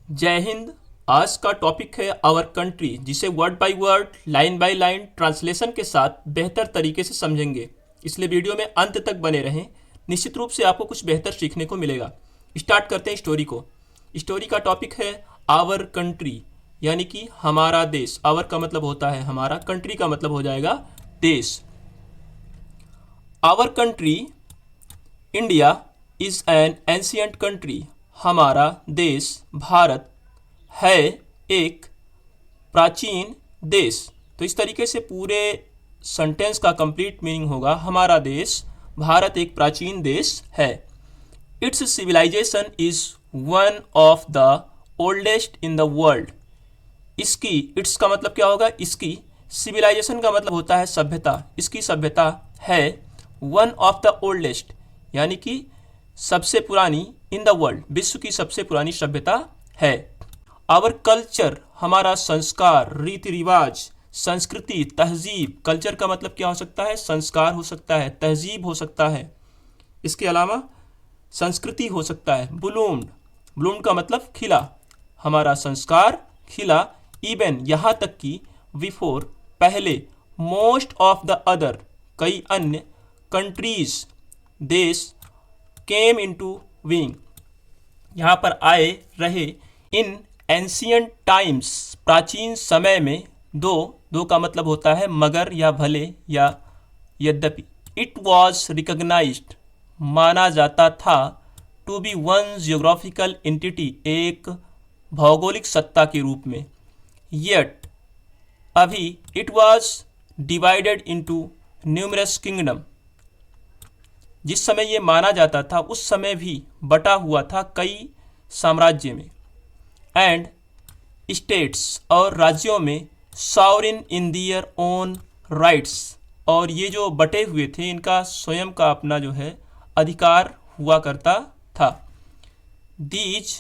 जय हिंद। आज का टॉपिक है आवर कंट्री, जिसे word by word, line by line translation के साथ बेहतर तरीके से समझेंगे। इसलिए वीडियो में अंत तक बने रहें। निश्चित रूप से आपको कुछ बेहतर सीखने को मिलेगा। स्टार्ट करते हैं स्टोरी को। स्टोरी का टॉपिक है आवर कंट्री, यानी कि हमारा देश। आवर का मतलब होता है हमारा, कंट्री का मतलब हो जाएगा देश। Our country India is an ancient country. हमारा देश भारत है एक प्राचीन देश। तो इस तरीके से पूरे सेंटेंस का कंप्लीट मीनिंग होगा, हमारा देश भारत एक प्राचीन देश है। Its civilisation is one of the oldest in the world. इसकी, इट्स का मतलब क्या होगा, इसकी। सिविलाइजेशन का मतलब होता है सभ्यता। इसकी सभ्यता है वन ऑफ द ओल्डेस्ट, यानी कि सबसे पुरानी, इन द वर्ल्ड, विश्व की सबसे पुरानी सभ्यता है। आवर कल्चर, हमारा संस्कार, रीति रिवाज, संस्कृति, तहजीब। कल्चर का मतलब क्या हो सकता है, संस्कार हो सकता है, तहजीब हो सकता है, इसके अलावा संस्कृति हो सकता है। ब्लूम्ड, ब्लूम्ड का मतलब खिला, हमारा संस्कार खिला। इवन, यहाँ तक कि, बिफोर, पहले, मोस्ट ऑफ द अदर, कई अन्य, कंट्रीज, देश, केम इनटू बीइंग, यहाँ पर आए, रहे। इन एंशियंट टाइम्स, प्राचीन समय में। दो का मतलब होता है मगर या भले या यद्यपि। इट वॉज रिकग्नाइज्ड, माना जाता था। To be one geographical entity, एक भौगोलिक सत्ता के रूप में। येट, अभी। It was divided into numerous kingdom, जिस समय ये माना जाता था उस समय भी बटा हुआ था कई साम्राज्य में। एंड स्टेट्स, और राज्यों में। Sovereign in their own rights, और ये जो बटे हुए थे इनका स्वयं का अपना जो है अधिकार हुआ करता था। दीज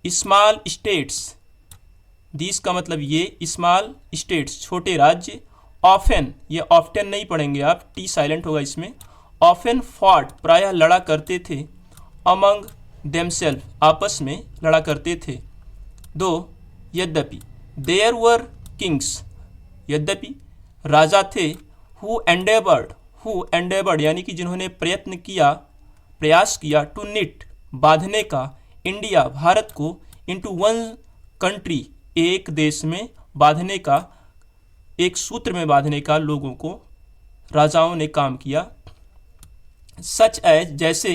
स्मॉल स्टेट्स, दीज का मतलब ये, स्मॉल स्टेट्स, छोटे राज्य। ऑफन, ये ऑफ्टन नहीं पढ़ेंगे आप, टी साइलेंट होगा इसमें। ऑफन फॉट, प्रायः लड़ा करते थे। अमंग देमसेल्फ, आपस में लड़ा करते थे। दो, यद्यपि। देयर वर किंग्स, यद्यपि राजा थे। हु एंडेवर्ड, यानी कि जिन्होंने प्रयत्न किया, प्रयास किया। टू निट, बांधने का। इंडिया, भारत को। इनटू वन कंट्री, एक देश में बांधने का, एक सूत्र में बांधने का लोगों को राजाओं ने काम किया। सच एज, जैसे।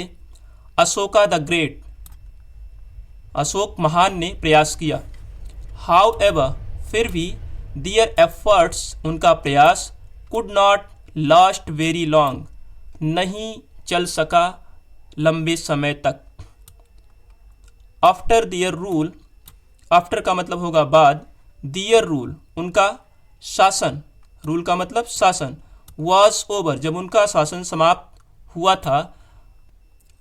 अशोका द ग्रेट, अशोक महान ने प्रयास किया। हाउ एवर, फिर भी। दियर एफर्ट्स, उनका प्रयास। Could not last very long, नहीं चल सका लंबे समय तक। आफ्टर दियर रूल, आफ्टर का मतलब होगा बाद। दियर रूल, उनका शासन, रूल का मतलब शासन। वॉज ओवर, जब उनका शासन समाप्त हुआ था।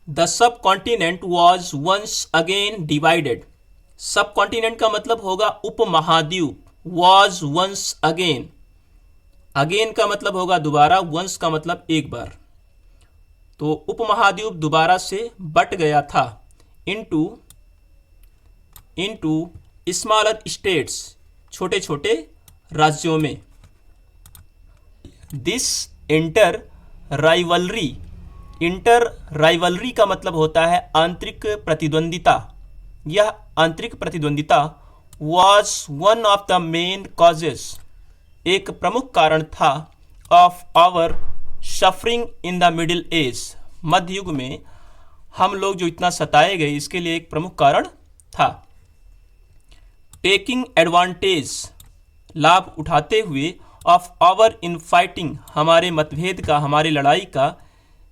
The subcontinent was once again divided, subcontinent का मतलब होगा उपमहाद्वीप। वॉज वंस अगेन, अगेन का मतलब होगा दोबारा, वंस का मतलब एक बार। तो उपमहाद्वीप दोबारा से बट गया था। इनटू स्मॉलर स्टेट्स, छोटे छोटे राज्यों में। This inter rivalry, inter rivalry का मतलब होता है आंतरिक प्रतिद्वंदिता। यह आंतरिक प्रतिद्वंदिता was one of the main causes, एक प्रमुख कारण था। Of our suffering in the middle age, मध्य युग में हम लोग जो इतना सताए गए, इसके लिए एक प्रमुख कारण था। टेकिंग एडवांटेज, लाभ उठाते हुए। ऑफ आवर इन फाइटिंग, हमारे मतभेद का, हमारी लड़ाई का।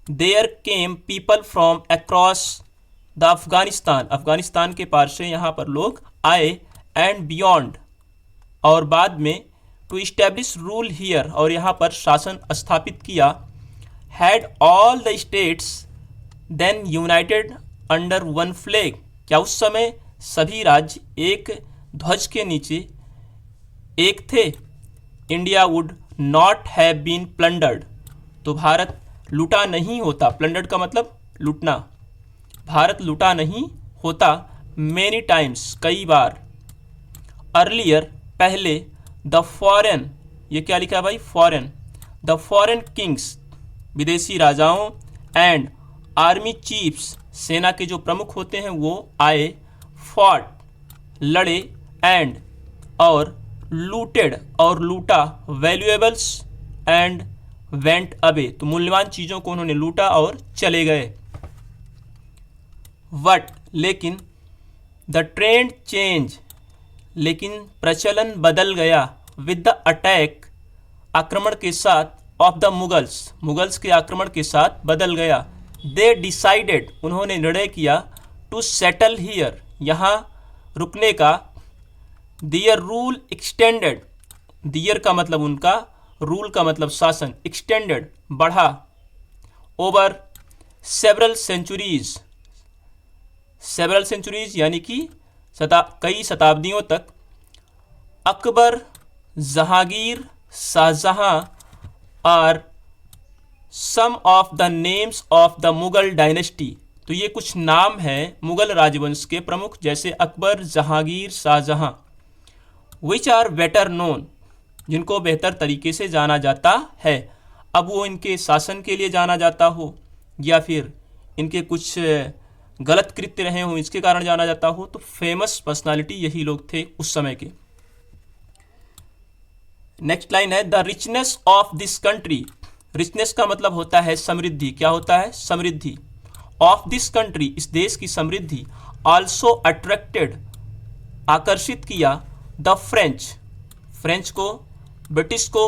There came people from across the Afghanistan, Afghanistan के पार से यहाँ पर लोग आए। एंड बियॉन्ड, और बाद में। टू इस्टेब्लिश रूल हियर, और यहाँ पर शासन स्थापित किया। Had all the states then united under one flag, क्या उस समय सभी राज्य एक ध्वज के नीचे एक थे। India would not have been plundered, तो भारत लूटा नहीं होता। प्लंडर्ड का मतलब लूटना, भारत लूटा नहीं होता। मेनी टाइम्स, कई बार। अर्लियर पहले, द फॉरेन, ये क्या लिखा है भाई, फॉरेन, द फॉरेन किंग्स, विदेशी राजाओं, एंड आर्मी चीफ्स, सेना के जो प्रमुख होते हैं वो आए, फॉट, लड़े, एंड, और लूटेड, और लूटा, वैल्यूएबल्स एंड वेंट अवे, तो मूल्यवान चीज़ों को उन्होंने लूटा और चले गए। वट, लेकिन, द ट्रेंड चेंज, लेकिन प्रचलन बदल गया, विद द अटैक, आक्रमण के साथ, ऑफ द मुगल्स, मुगल्स के आक्रमण के साथ बदल गया। दे डिसाइडेड, उन्होंने निर्णय किया, टू सेटल हियर, यहाँ रुकने का। दियर रूल एक्सटेंडेड, दियर का मतलब उनका, रूल का मतलब शासन, एक्सटेंडेड बढ़ा, over several centuries, several centuries यानी कि कई शताब्दियों तक। Akbar, Jahangir, Shahjahan are some of the names of the Mughal dynasty, तो ये कुछ नाम हैं मुगल राजवंश के प्रमुख, जैसे Akbar, Jahangir, Shahjahan. Which are better known, जिनको बेहतर तरीके से जाना जाता है। अब वो इनके शासन के लिए जाना जाता हो या फिर इनके कुछ गलत कृत्य रहे हों इसके कारण जाना जाता हो, तो फेमस पर्सनालिटी यही लोग थे उस समय के। नेक्स्ट लाइन है, the richness of this country, richness का मतलब होता है समृद्धि, क्या होता है, समृद्धि। ऑफ दिस कंट्री, इस देश की समृद्धि। आल्सो अट्रैक्टेड, आकर्षित किया, द फ्रेंच, फ्रेंच को, ब्रिटिश को,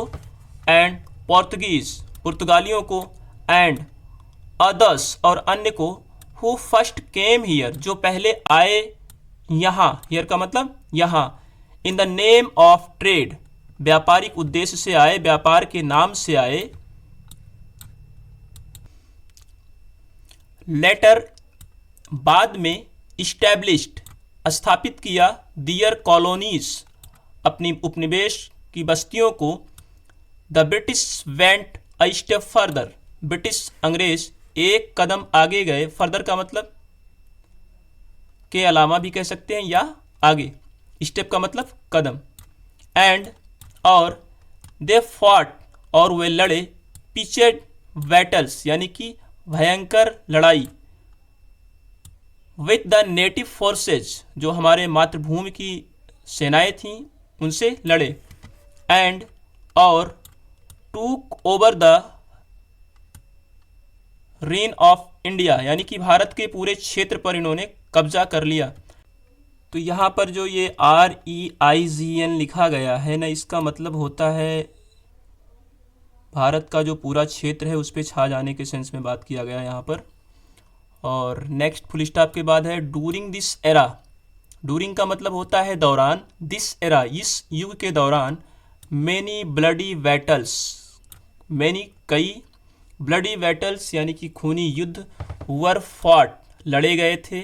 एंड पोर्तुगीज, पुर्तगालियों को, एंड अदर्स, और अन्य को, हु फर्स्ट केम हियर, जो पहले आए यहाँ, हियर का मतलब यहाँ, in the name of trade, व्यापारिक उद्देश्य से आए, व्यापार के नाम से आए। लेटर, बाद में, इस्टेब्लिश्ड, स्थापित किया, दियर कॉलोनीज, अपनी उपनिवेश की बस्तियों को। The British went a step further, British अंग्रेज एक कदम आगे गए, फर्दर का मतलब के अलावा भी कह सकते हैं या आगे, स्टेप का मतलब कदम। एंड, और, दे फॉट, और वे लड़े, पिचेड बैटल्स, यानी कि भयंकर लड़ाई, विथ द नेटिव फोर्सेज, जो हमारे मातृभूमि की सेनाएं थीं उनसे लड़े। एंड, और, took over the reign of India, यानी कि भारत के पूरे क्षेत्र पर इन्होंने कब्जा कर लिया। तो यहाँ पर जो ये REIGN लिखा गया है ना, इसका मतलब होता है भारत का जो पूरा क्षेत्र है उस पर छा जाने के सेंस में बात किया गया यहाँ पर। और नेक्स्ट फुल स्टॉप के बाद है डूरिंग दिस एरा, डूरिंग का मतलब होता है दौरान, दिस एरा, इस युग के दौरान, मैनी ब्लडी बैटल्स, मैनी कई, ब्लडी बैटल्स यानी कि खूनी युद्ध, वर फॉट, लड़े गए थे।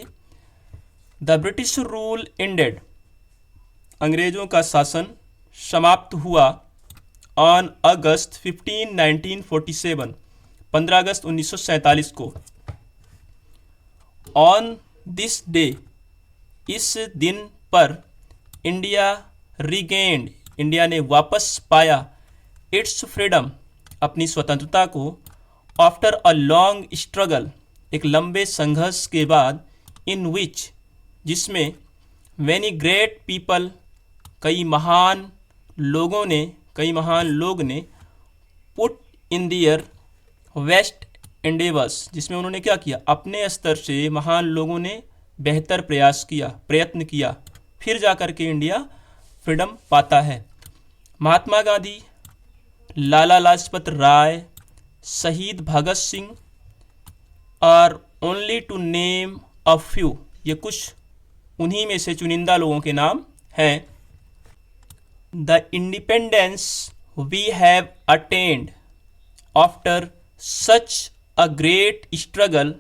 द ब्रिटिश रूल एंडेड, अंग्रेजों का शासन समाप्त हुआ। ऑन अगस्त 15, 1947, 15 अगस्त 1947 को। ऑन दिस डे, इस दिन पर, इंडिया रिगेन्ड, इंडिया ने वापस पाया, इट्स फ्रीडम, अपनी स्वतंत्रता को, आफ्टर अ लॉन्ग स्ट्रगल, एक लंबे संघर्ष के बाद, इन विच, जिसमें, मैनी ग्रेट पीपल, कई महान लोगों ने, कई महान लोग ने, put in their best endeavours, जिसमें उन्होंने क्या किया, अपने स्तर से महान लोगों ने बेहतर प्रयास किया, प्रयत्न किया, फिर जाकर के इंडिया फ्रीडम पाता है। महात्मा गांधी, लाला Lajpat Rai, Shaheed Bhagat Singh, are only to name a few, ये कुछ उन्हीं में से चुनिंदा लोगों के नाम हैं। The independence we have attained after such a great struggle,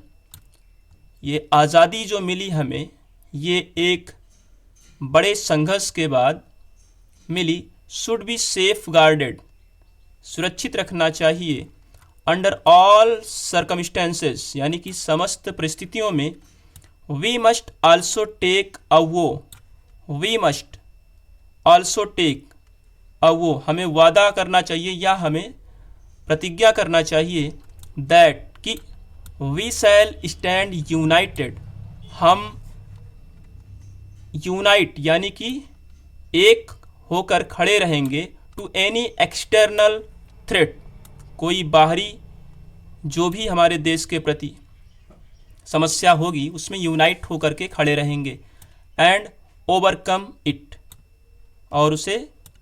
ये आज़ादी जो मिली हमें, ये एक बड़े संघर्ष के बाद मिली। शुड बी सेफ गार्डेड, सुरक्षित रखना चाहिए। अंडर ऑल सर्कमस्टेंसेस, यानी कि समस्त परिस्थितियों में। We must also take a vow, we must, also take, अब वो हमें वादा करना चाहिए या हमें प्रतिज्ञा करना चाहिए, दैट कि वी शैल स्टैंड यूनाइटेड, हम यूनाइट यानी कि एक होकर खड़े रहेंगे, टू एनी एक्सटर्नल थ्रेट, कोई बाहरी जो भी हमारे देश के प्रति समस्या होगी उसमें यूनाइट होकर के खड़े रहेंगे, एंड ओवरकम इट, और उसे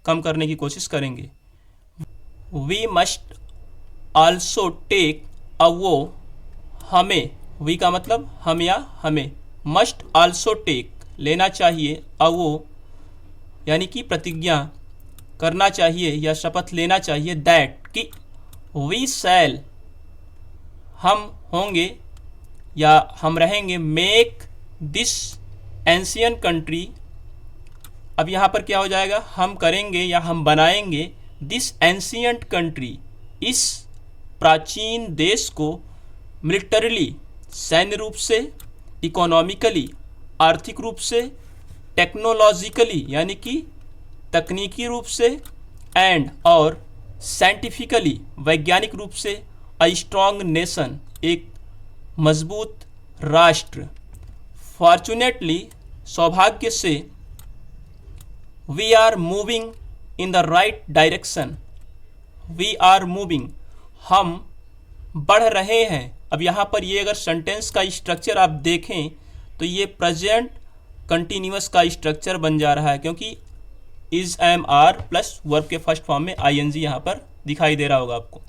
कम करने की कोशिश करेंगे। We must also take a vow, हमें, वी का मतलब हम या हमें, मस्ट आल्सो टेक लेना चाहिए, अ वो यानी कि प्रतिज्ञा करना चाहिए या शपथ लेना चाहिए, दैट कि वी शैल हम होंगे या हम रहेंगे, मेक दिस एंशियन कंट्री, अब यहाँ पर क्या हो जाएगा, हम करेंगे या हम बनाएंगे, दिस एंशियंट कंट्री, इस प्राचीन देश को, मिलिटरीली सैन्य रूप से, इकोनॉमिकली आर्थिक रूप से, टेक्नोलॉजिकली यानी कि तकनीकी रूप से, एंड और साइंटिफिकली वैज्ञानिक रूप से, अ स्ट्रॉन्ग नेशन एक मजबूत राष्ट्र, फॉर्चुनेटली सौभाग्य से, we are moving in the right direction, we are moving हम बढ़ रहे हैं। अब यहाँ पर ये अगर सेंटेंस का स्ट्रक्चर आप देखें तो ये प्रेजेंट कंटिन्यूअस का स्ट्रक्चर बन जा रहा है, क्योंकि is am are plus verb के फर्स्ट फॉर्म में आईएनजी यहाँ पर दिखाई दे रहा होगा आपको।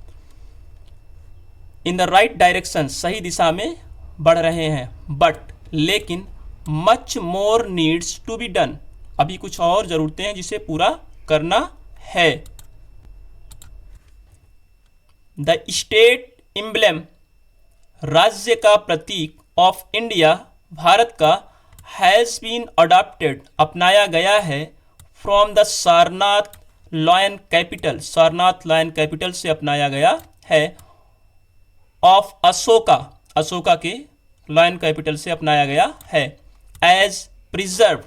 इन द राइट डायरेक्शन सही दिशा में बढ़ रहे हैं, बट लेकिन much more needs to be done, अभी कुछ और ज़रूरतें हैं जिसे पूरा करना है। द स्टेट एम्ब्लेम, राज्य का प्रतीक, ऑफ इंडिया, भारत का, हैज़ बीन अडॉप्टेड, अपनाया गया है, from the Sarnath lion capital, Sarnath lion capital से अपनाया गया है, ऑफ अशोका, अशोका के लायन कैपिटल से अपनाया गया है, एज प्रिजर्व,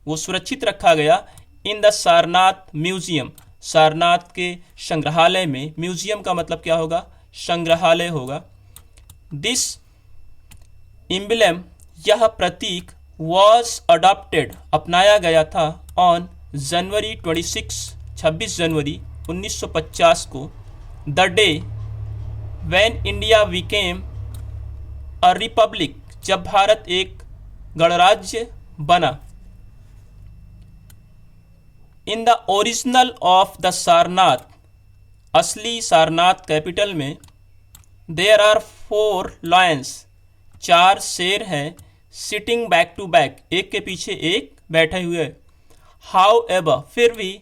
वो सुरक्षित रखा गया, in the Sarnath museum, Sarnath के संग्रहालय में, म्यूजियम का मतलब क्या होगा, संग्रहालय होगा। दिस एम्ब्लेम, यह प्रतीक, वॉज अडॉप्टेड, अपनाया गया था, ऑन जनवरी 26 जनवरी 1950 को, the day when India became a republic, जब भारत एक गणराज्य बना। In the original of the Sarnath, असली सारनाथ कैपिटल में, देयर आर 4 लायंस, 4 शेर हैं, सिटिंग बैक टू बैक, एक के पीछे एक बैठे हुए। हाउ एवर, फिर भी,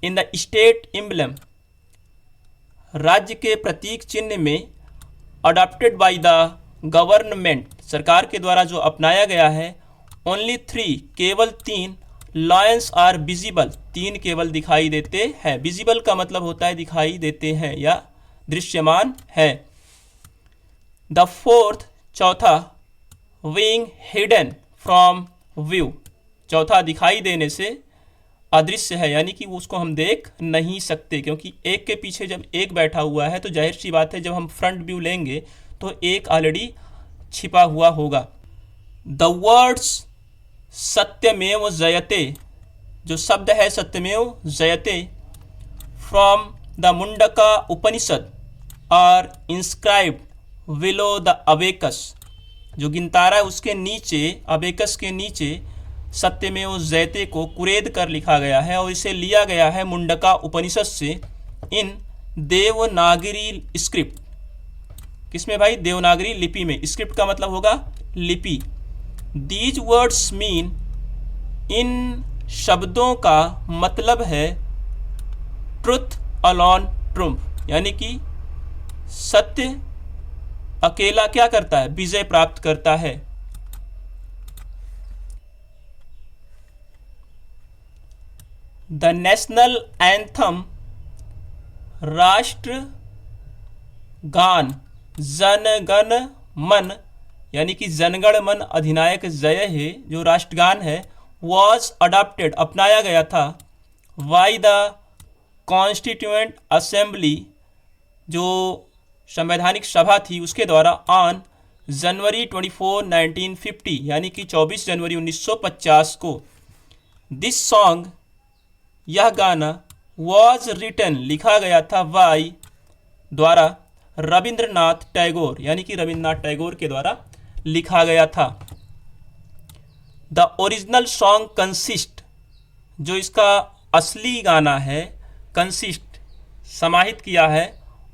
इन द स्टेट एम्ब्लेम, राज्य के प्रतीक चिन्ह में, अडॉप्टेड बाय द गवर्नमेंट, सरकार के द्वारा जो अपनाया गया है, ओनली 3, केवल 3, लायंस आर विजिबल, 3 केवल दिखाई देते हैं। विजिबल का मतलब होता है दिखाई देते हैं या दृश्यमान है। द 4th, चौथा, विंग हिडन फ्रॉम व्यू, चौथा दिखाई देने से अदृश्य है, यानी कि उसको हम देख नहीं सकते, क्योंकि एक के पीछे जब एक बैठा हुआ है तो जाहिर सी बात है जब हम फ्रंट व्यू लेंगे तो एक ऑलरेडी छिपा हुआ होगा। द वर्ड्स सत्यमेव जयते, जो शब्द है सत्यमेव जयते, from the Mundaka Upanishad, are inscribed below the abacus, जो गिनतारा है उसके नीचे, अबेकस के नीचे सत्यमेव जयते को कुरेद कर लिखा गया है, और इसे लिया गया है मुंडका उपनिषद से, इन देवनागरी स्क्रिप्ट, किसमें भाई, देवनागरी लिपि में, स्क्रिप्ट का मतलब होगा लिपि। दीज वर्ड्स मीन, इन शब्दों का मतलब है, ट्रुथ अलॉन ट्रुम्फ, यानी कि सत्य अकेला क्या करता है, विजय प्राप्त करता है। द नेशनल एंथम, राष्ट्र गान, जन गण मन, यानी कि जनगण मन अधिनायक जय है, जो राष्ट्रगान है वॉज अडॉप्टेड अपनाया गया था बाय द कॉन्स्टिट्यूएंट असेंबली जो संवैधानिक सभा थी उसके द्वारा ऑन जनवरी 24 1950 यानी कि 24 जनवरी 1950 को। दिस सॉन्ग यह गाना वॉज रिटन लिखा गया था बाय द्वारा रविंद्रनाथ टैगोर यानी कि रविंद्रनाथ टैगोर के द्वारा लिखा गया था। द ओरिजिनल सॉन्ग कंसिस्ट जो इसका असली गाना है कंसिस्ट समाहित किया है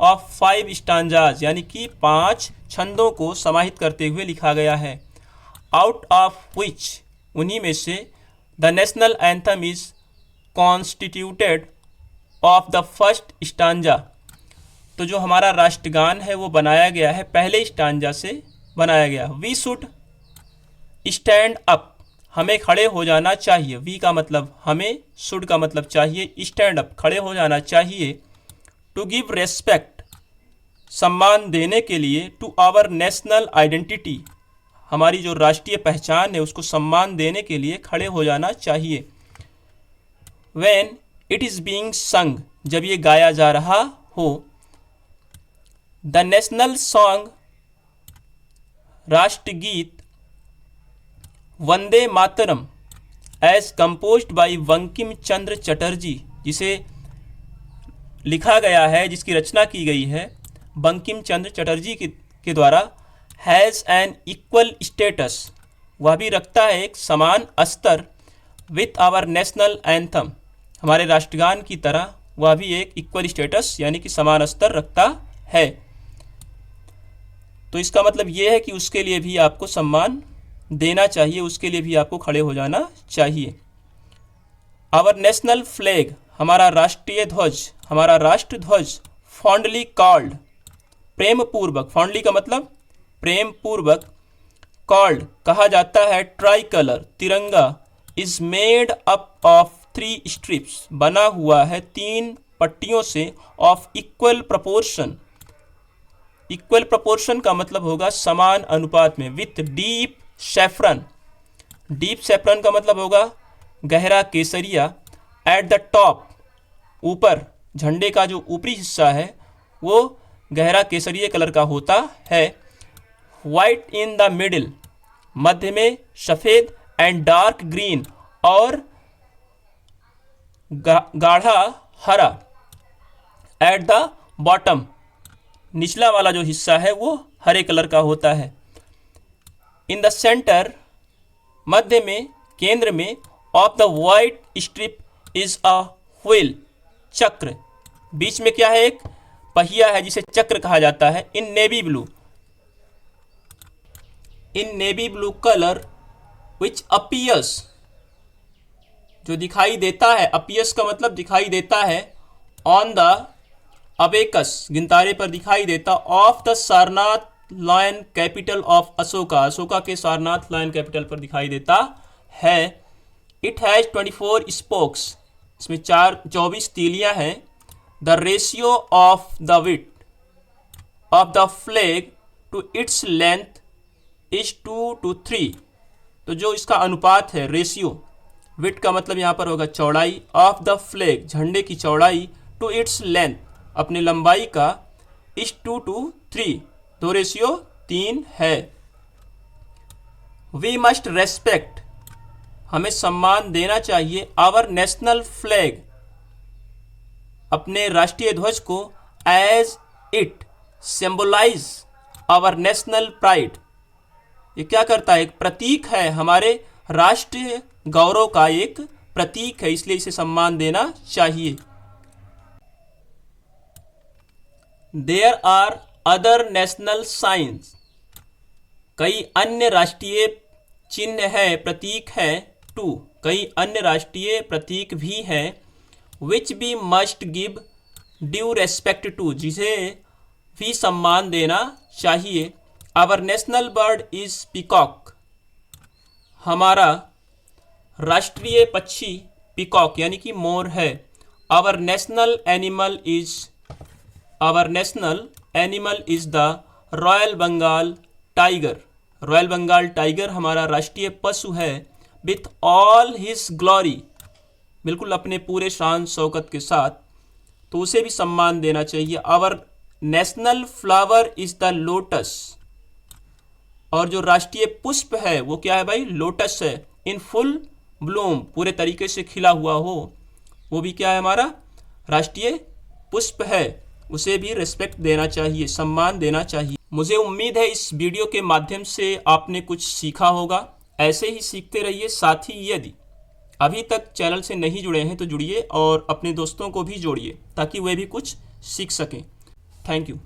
ऑफ 5 स्टांजाज यानी कि 5 छंदों को समाहित करते हुए लिखा गया है। आउट ऑफ विच उन्हीं में से the national anthem is constituted of the first stanza तो जो हमारा राष्ट्रगान है वो बनाया गया है पहले स्टांजा से बनाया गया। वी शुड स्टैंड अप हमें खड़े हो जाना चाहिए। वी का मतलब हमें, शुड का मतलब चाहिए, स्टैंड अप खड़े हो जाना चाहिए। टू गिव रेस्पेक्ट सम्मान देने के लिए, टू आवर नेशनल आइडेंटिटी हमारी जो राष्ट्रीय पहचान है उसको सम्मान देने के लिए खड़े हो जाना चाहिए। व्हेन इट इज़ बीइंग संग जब ये गाया जा रहा हो। द नेशनल सॉन्ग राष्ट्रगीत Vande Mataram as composed bye Bankim Chandra Chatterjee जिसे लिखा गया है जिसकी रचना की गई है बंकिम चंद्र चटर्जी के द्वारा हैज़ एन इक्वल स्टेटस वह भी रखता है एक समान स्तर विथ आवर नेशनल एंथम हमारे राष्ट्रगान की तरह वह भी एक इक्वल स्टेटस यानी कि समान स्तर रखता है। तो इसका मतलब ये है कि उसके लिए भी आपको सम्मान देना चाहिए, उसके लिए भी आपको खड़े हो जाना चाहिए। आवर नेशनल फ्लैग हमारा राष्ट्रीय ध्वज, हमारा राष्ट्र ध्वज फॉन्डली कॉल्ड प्रेम पूर्वक, फॉन्डली का मतलब प्रेम पूर्वक, कॉल्ड कहा जाता है, ट्राई कलर तिरंगा is made up of 3 strips बना हुआ है 3 पट्टियों से, of equal proportion, equal proportion का मतलब होगा समान अनुपात में, with deep saffron, deep saffron का मतलब होगा गहरा केसरिया, एट द टॉप ऊपर, झंडे का जो ऊपरी हिस्सा है वो गहरा केसरिया कलर का होता है, वाइट इन द मिडिल मध्य में सफ़ेद, एंड डार्क ग्रीन और गाढ़ा हरा, एट द बॉटम निचला वाला जो हिस्सा है वो हरे कलर का होता है। इन द सेंटर मध्य में, केंद्र में, of the white strip is a wheel चक्र, बीच में क्या है एक पहिया है जिसे चक्र कहा जाता है। In navy blue, in navy blue colour which appears जो दिखाई देता है, अपीयर्स का मतलब दिखाई देता है, ऑन द अबेकस गिनतारे पर दिखाई देता, of the Sarnath lion capital of Ashoka, Ashoka के सारनाथ लायन कैपिटल पर दिखाई देता है। इट हैज़ 24 स्पोक्स, इसमें 24 तीलियां हैं। The ratio of the width of the flag to its length is 2:3, तो जो इसका अनुपात है रेशियो, विथ का मतलब यहाँ पर होगा चौड़ाई, ऑफ द फ्लैग झंडे की चौड़ाई, टू इट्स लेंथ अपनी लंबाई का, इज 2:3 तो रेशियो 3 है। वी मस्ट रेस्पेक्ट हमें सम्मान देना चाहिए, आवर नेशनल फ्लैग अपने राष्ट्रीय ध्वज को, as it symbolise our national pride ये क्या करता है, एक प्रतीक है, हमारे राष्ट्रीय गौरव का एक प्रतीक है, इसलिए इसे सम्मान देना चाहिए। There are other national science कई अन्य राष्ट्रीय चिन्ह है, प्रतीक है, टू कई अन्य राष्ट्रीय प्रतीक भी हैं, which we must give due respect to जिसे भी सम्मान देना चाहिए। Our national bird is peacock हमारा राष्ट्रीय पक्षी पीकॉक यानी कि मोर है। Our national animal is the royal Bengal tiger, royal Bengal tiger हमारा राष्ट्रीय पशु है। विथ ऑल हिज ग्लोरी, बिल्कुल अपने पूरे शान शौकत के साथ, तो उसे भी सम्मान देना चाहिए। Our national flower is the lotus, और जो राष्ट्रीय पुष्प है वो क्या है भाई, लोटस है। इन फुल ब्लूम, पूरे तरीके से खिला हुआ हो, वो भी क्या है, हमारा राष्ट्रीय पुष्प है। उसे भी रिस्पेक्ट देना चाहिए, सम्मान देना चाहिए। मुझे उम्मीद है इस वीडियो के माध्यम से आपने कुछ सीखा होगा। ऐसे ही सीखते रहिए। साथ ही यदि अभी तक चैनल से नहीं जुड़े हैं तो जुड़िए और अपने दोस्तों को भी जोड़िए ताकि वे भी कुछ सीख सकें। Thank you.